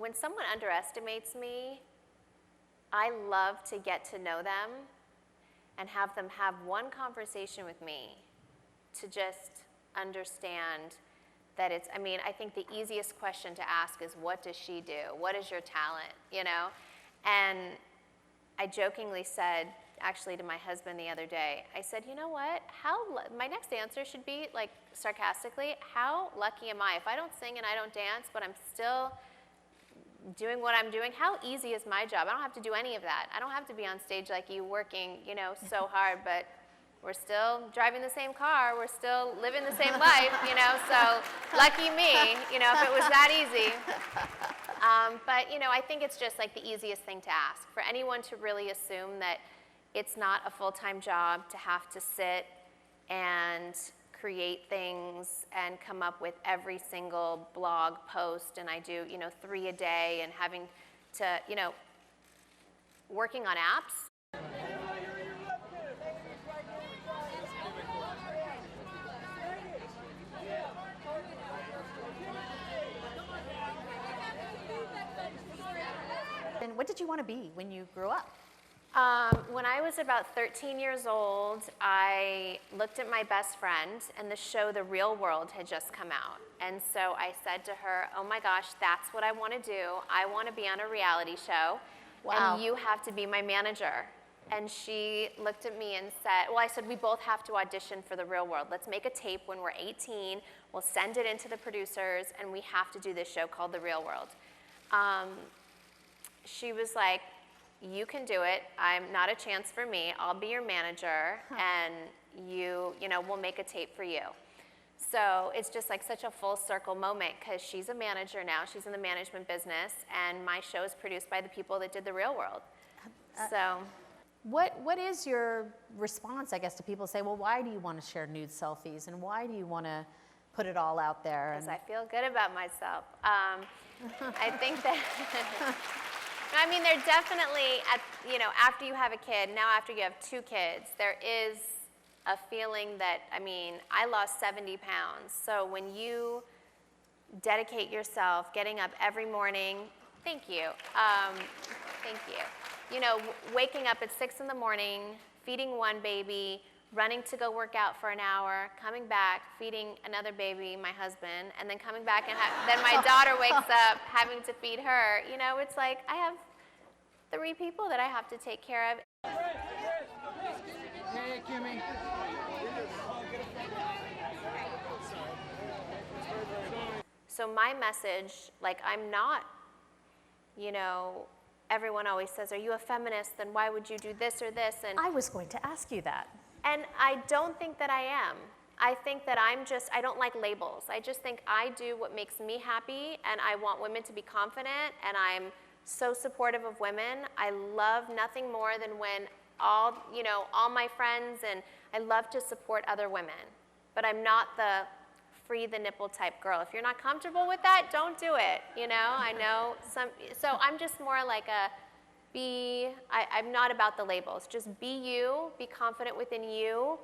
when someone underestimates me, I love to get to know them and have them have one conversation with me to just understand that it's, I mean, I think the easiest question to ask is, what does she do? What is your talent, you know? And I jokingly said, actually to my husband the other day, I said, you know what, my next answer should be, like, sarcastically, how lucky am I? If I don't sing and I don't dance, but I'm still doing what I'm doing, how easy is my job? I don't have to do any of that. I don't have to be on stage like you working, you know, so hard, but we're still driving the same car, we're still living the same life, you know, so lucky me, you know, if it was that easy. But, you know, I think it's just like the easiest thing to ask. For anyone to really assume that it's not a full-time job to have to sit and create things and come up with every single blog post, and I do, you know, 3 a day, and having to, you know, working on apps. And what did you want to be when you grew up? When I was about 13 years old, I looked at my best friend, and the show The Real World had just come out. And so I said to her, oh my gosh, that's what I want to do. I want to be on a reality show, Wow. and you have to be my manager. And she looked at me and said, well, I said, we both have to audition for The Real World. Let's make a tape when we're 18. We'll send it into the producers, and we have to do this show called The Real World. She was like, you can do it. I'm not a chance for me. I'll be your manager, and you know, we'll make a tape for you. So it's just like such a full circle moment, because she's a manager now. She's in the management business, and my show is produced by the people that did The Real World. So. What is your response, I guess, to people say, well, why do you want to share nude selfies, and why do you want to put it all out there? Because I feel good about myself. I think that, I mean, they're definitely, you know, after you have a kid, now after you have 2 kids, there is a feeling that, I mean, I lost 70 pounds. So when you dedicate yourself, getting up every morning, thank you, thank you. You know, waking up at 6 in the morning, feeding one baby, running to go work out for an hour, coming back, feeding another baby, my husband, and then coming back, and then my daughter wakes up, having to feed her. You know, it's like I have 3 people that I have to take care of. Hey, Kimmy. So my message, like, I'm not, you know, everyone always says, are you a feminist? Then why would you do this or this? And I was going to ask you that. And I don't think that I am. I think that I don't like labels. I just think I do what makes me happy, and I want women to be confident, and I'm so supportive of women. I love nothing more than when all my friends, and I love to support other women. But I'm not the free-the-nipple type girl. If you're not comfortable with that, don't do it, you know? I know so I'm just more like I'm not about the labels. Just be you, be confident within you,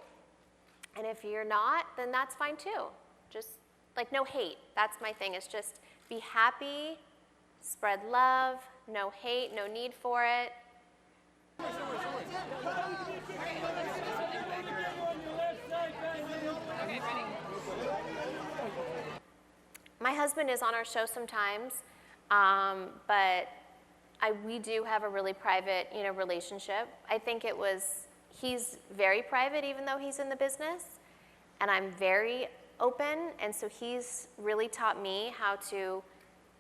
and if you're not, then that's fine too. Just, like, no hate. That's my thing. It's just be happy, spread love, no hate, no need for it. My husband is on our show sometimes, but we do have a really private, you know, relationship. I think he's very private even though he's in the business, and I'm very open, and so he's really taught me how to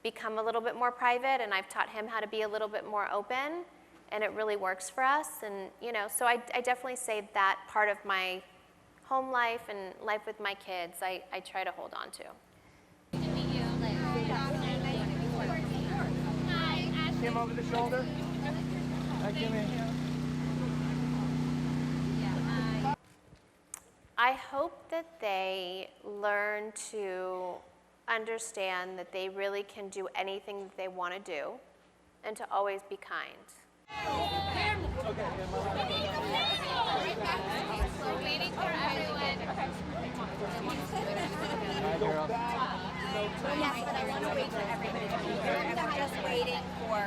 become a little bit more private, and I've taught him how to be a little bit more open, and it really works for us. And, you know, so I definitely say that part of my home life and life with my kids, I try to hold on to. Kim over the shoulder. Hi, Kimmy. I hope that they learn to understand that they really can do anything that they want to do, and to always be kind. We're waiting for everyone. Hi, girl. Yes, but I want to wait for everybody to be here, and we're just waiting for.